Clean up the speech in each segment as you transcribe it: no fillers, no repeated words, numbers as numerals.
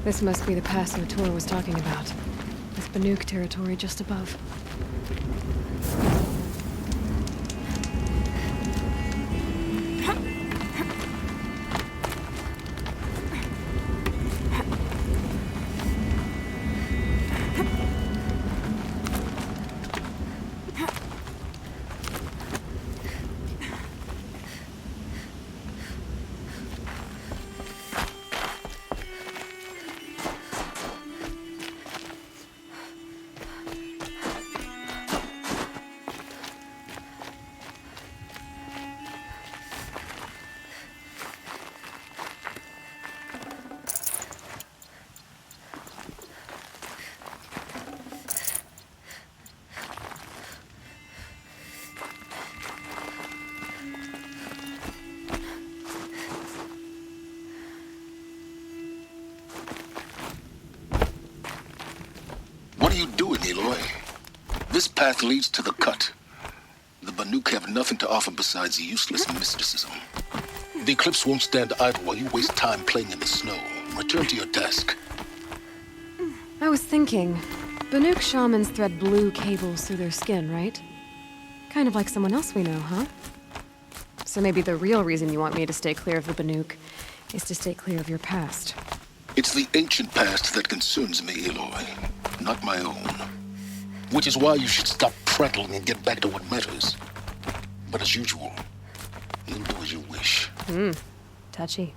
This must be the pass Tor was talking about. With Banuk territory just above. What are you doing, Aloy? This path leads to the cut. The Banuk have nothing to offer besides useless mysticism. The Eclipse won't stand idle while you waste time playing in the snow. Return to your task. I was thinking, Banuk shamans thread blue cables through their skin, right? Kind of like someone else we know, huh? So maybe the real reason you want me to stay clear of the Banuk is to stay clear of your past. It's the ancient past that concerns me, Aloy, not my own. Which is why you should stop prattling and get back to what matters. But as usual, you'll do as you wish. Touchy.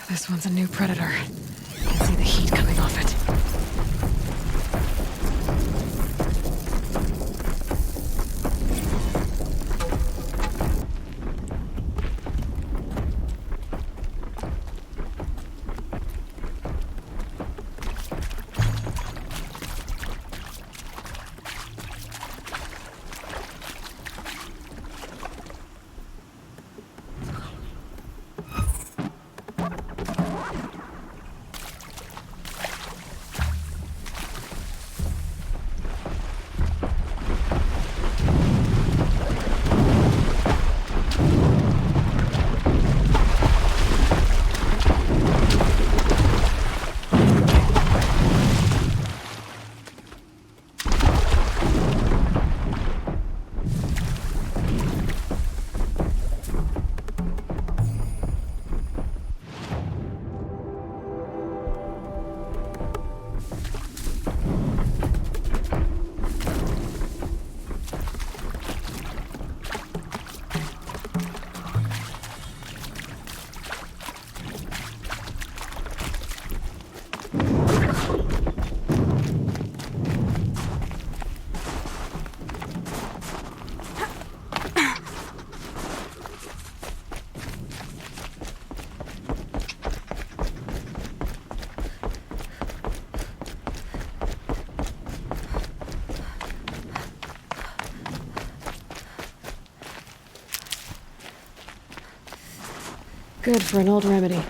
This one's a new predator. I can see the heat coming off it. Good for an old remedy.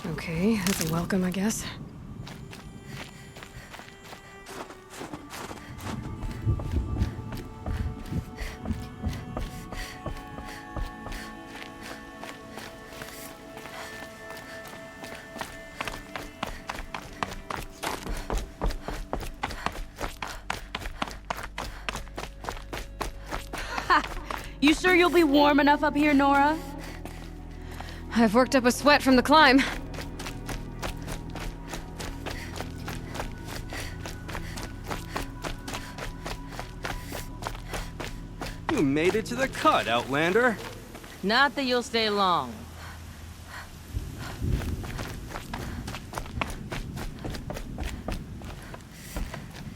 Okay, that's a welcome, I guess. You sure you'll be warm enough up here, Nora? I've worked up a sweat from the climb. You made it to the cut, Outlander. Not that you'll stay long.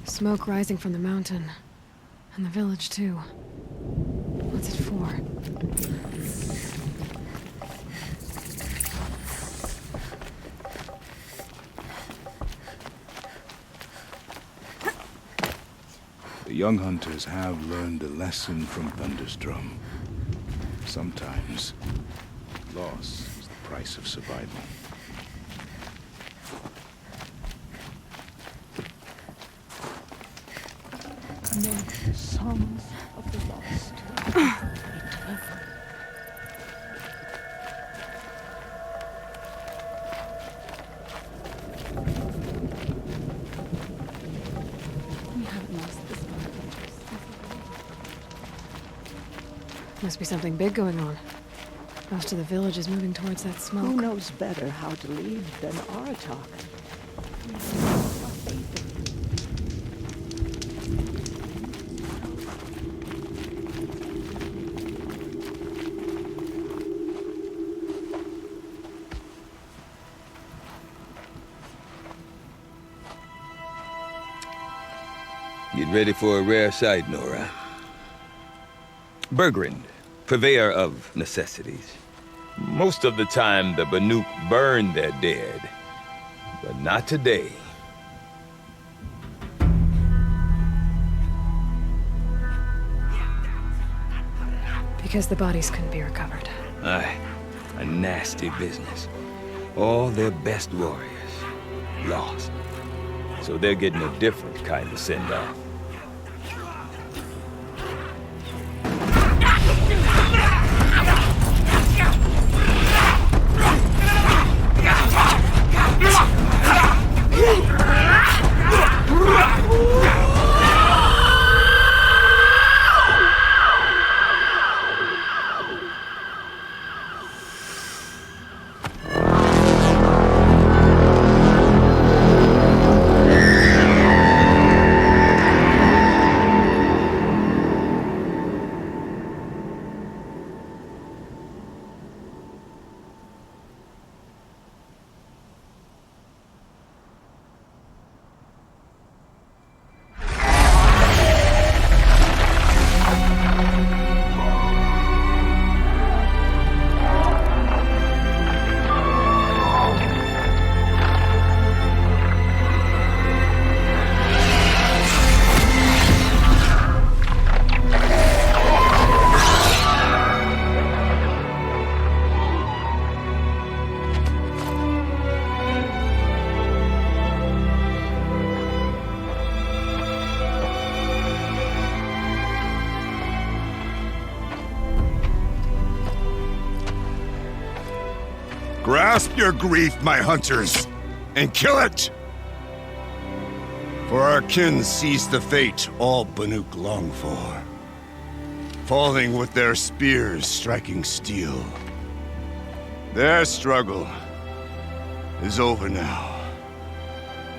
Smoke rising from the mountain. And the village, too. What's it for? The young hunters have learned a lesson from Thunderstrom. Sometimes, loss is the price of survival. Songs of the lost. We haven't lost this one. Must be something big going on. Most of the village is moving towards that smoke. Who knows better how to lead than Aratak? Get ready for a rare sight, Nora. Bergrand, purveyor of necessities. Most of the time, the Banuk burn their dead. But not today. Because the bodies couldn't be recovered. Aye, a nasty business. All their best warriors lost. So they're getting a different kind of send-off. Grasp your grief, my hunters, and kill it! For our kin sees the fate all Banuk long for. Falling with their spears striking steel. Their struggle is over now.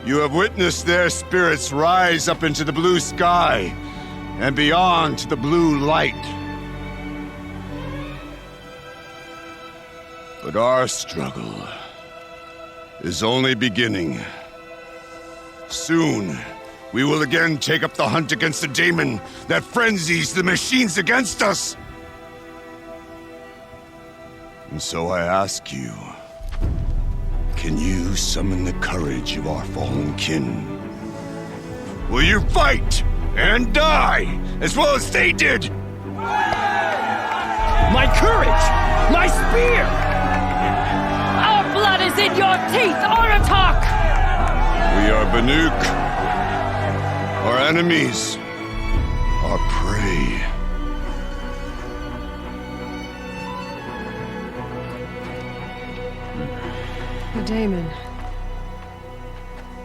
You have witnessed their spirits rise up into the blue sky and beyond to the blue light. But our struggle is only beginning. Soon, we will again take up the hunt against the Daemon that frenzies the machines against us. And so I ask you, can you summon the courage of our fallen kin? Will you fight and die as well as they did? My courage! My spear! Our blood is in your teeth, Aratak! We are Banuk. Our enemies. Our prey. The Daemon.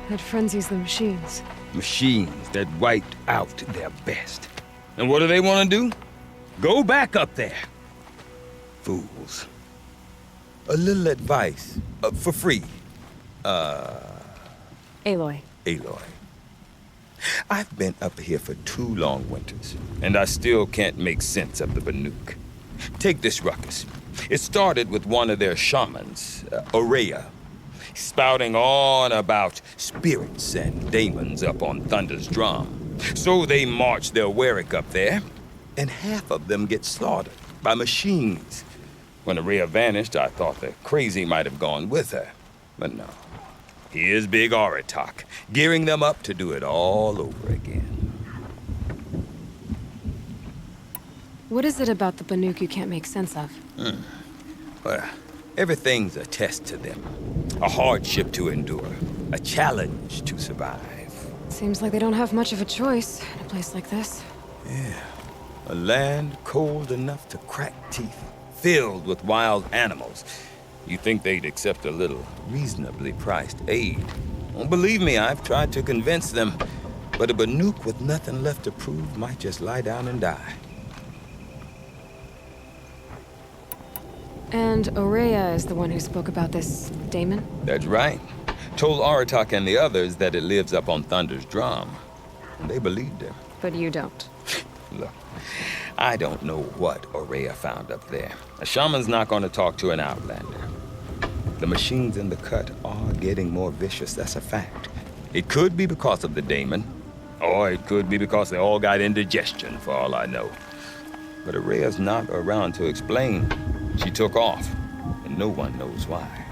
It frenzies the machines. Machines that wiped out their best. And what do they want to do? Go back up there. Fools. A little advice, for free. Aloy. Aloy. I've been up here for 2 long winters, and I still can't make sense of the Banuk. Take this ruckus. It started with one of their shamans, Aurea, spouting on about spirits and demons up on Thunder's drum. So they march their Warwick up there, and half of them get slaughtered by machines. When Aurea vanished, I thought the crazy might have gone with her, but no. Here's Big Aratak, gearing them up to do it all over again. What is it about the Banuk you can't make sense of? Well, everything's a test to them. A hardship to endure. A challenge to survive. Seems like they don't have much of a choice in a place like this. Yeah. A land cold enough to crack teeth, filled with wild animals. You think they'd accept a little reasonably priced aid. Well, believe me, I've tried to convince them. But a Banuk with nothing left to prove might just lie down and die. And Aurea is the one who spoke about this Daemon? That's right. Told Aratak and the others that it lives up on Thunder's drum. And they believed him. But you don't. Look, I don't know what Aurea found up there. A shaman's not going to talk to an outlander. The machines in the cut are getting more vicious, that's a fact. It could be because of the Daemon, or it could be because they all got indigestion, for all I know. But Aurea's not around to explain. She took off, and no one knows why.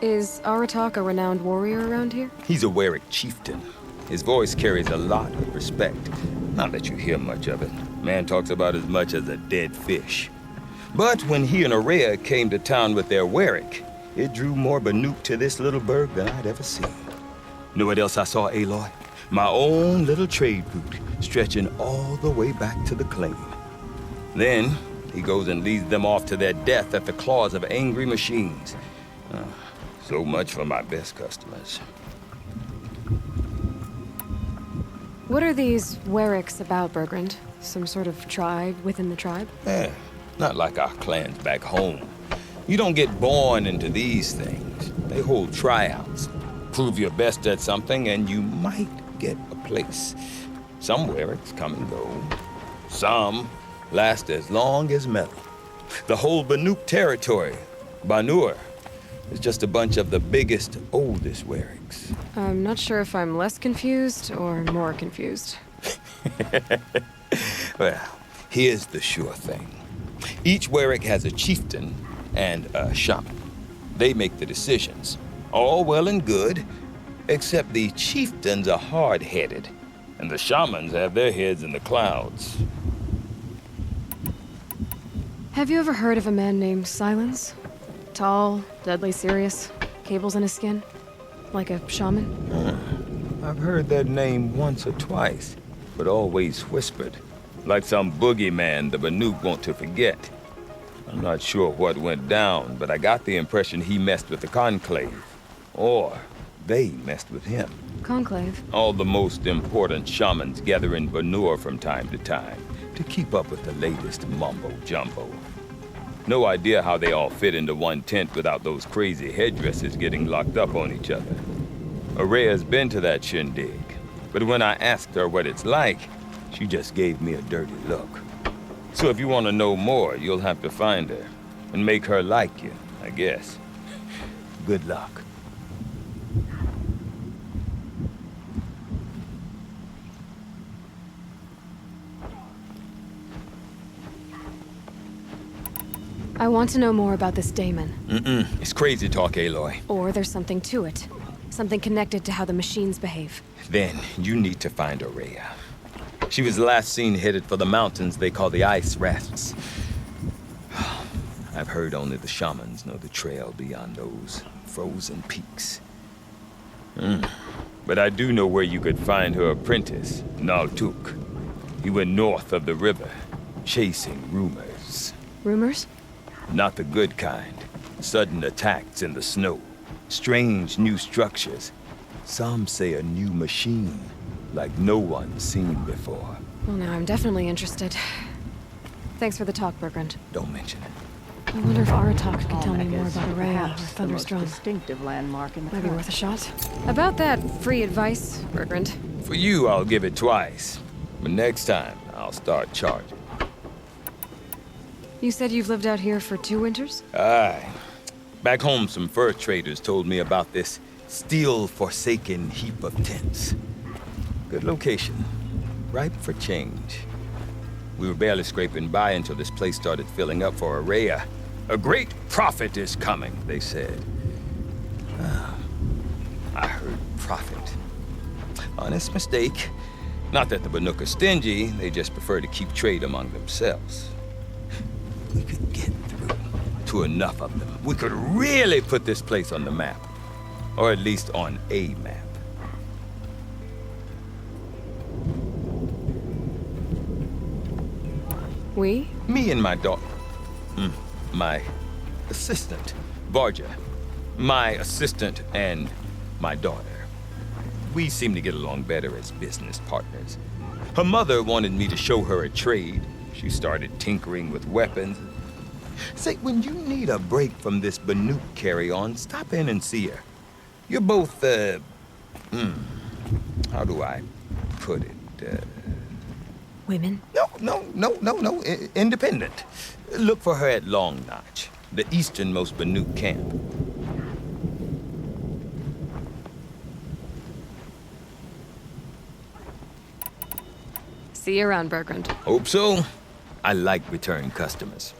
Is Aratak a renowned warrior around here? He's a Warwick chieftain. His voice carries a lot of respect. Not that you hear much of it. Man talks about as much as a dead fish. But when he and Aurea came to town with their Warwick, it drew more Banuk to this little burg than I'd ever seen. Know what else I saw, Aloy? My own little trade route, stretching all the way back to the claim. Then, he goes and leads them off to their death at the claws of angry machines. So much for my best customers. What are these Warwicks about, Bergrand? Some sort of tribe within the tribe? Not like our clans back home. You don't get born into these things. They hold tryouts. Prove your best at something and you might get a place. Some Warwicks come and go. Some last as long as metal. The whole Banuk territory, Banur, is just a bunch of the biggest, oldest Warwicks. I'm not sure if I'm less confused or more confused. Well, here's the sure thing. Each Warwick has a chieftain and a shaman. They make the decisions. All well and good, except the chieftains are hard-headed, and the shamans have their heads in the clouds. Have you ever heard of a man named Silence? Tall, deadly serious, cables in his skin? Like a shaman? I've heard that name once or twice, but always whispered. Like some boogeyman the Banuk want to forget. I'm not sure what went down, but I got the impression he messed with the Conclave. Or they messed with him. Conclave? All the most important shamans gather in Banur from time to keep up with the latest mumbo-jumbo. No idea how they all fit into one tent without those crazy headdresses getting locked up on each other. Aurea's been to that shindig, but when I asked her what it's like, she just gave me a dirty look. So if you want to know more, you'll have to find her and make her like you, I guess. Good luck. I want to know more about this Daemon. It's crazy talk, Aloy. Or there's something to it. Something connected to how the machines behave. Then you need to find Aurea. She was last seen headed for the mountains they call the Ice Rafts. I've heard only the shamans know the trail beyond those frozen peaks. But I do know where you could find her apprentice, Naltuk. He went north of the river, chasing rumors. Rumors? Not the good kind. Sudden attacks in the snow. Strange new structures. Some say a new machine, like no one's seen before. Well, now I'm definitely interested. Thanks for the talk, Bergrand. Don't mention it. I wonder if Aratak can tell me Almec more is about Aurea or perhaps the most Thunderstrom. distinctive landmark in the Might be country. worth a shot. About that free advice, Bergrand. For you, I'll give it twice. But next time, I'll start charging. You said you've lived out here for 2 winters? Aye. Back home, some fur traders told me about this steel-forsaken heap of tents. Good location. Ripe for change. We were barely scraping by until this place started filling up for Aurea. A great prophet is coming, they said. I heard prophet. Honest mistake. Not that the Banuk are stingy, they just prefer to keep trade among themselves. We could get through to enough of them. We could really put this place on the map. Or at least on a map. We? Me and my daughter. My assistant, Varja. My assistant and my daughter. We seem to get along better as business partners. Her mother wanted me to show her a trade. She started tinkering with weapons. Say, when you need a break from this Banuk carry-on, stop in and see her. You're both, how do I put it? Women? No. Independent. Look for her at Long Notch, the easternmost Banuk camp. See you around, Bergrand. Hope so. I like return customers.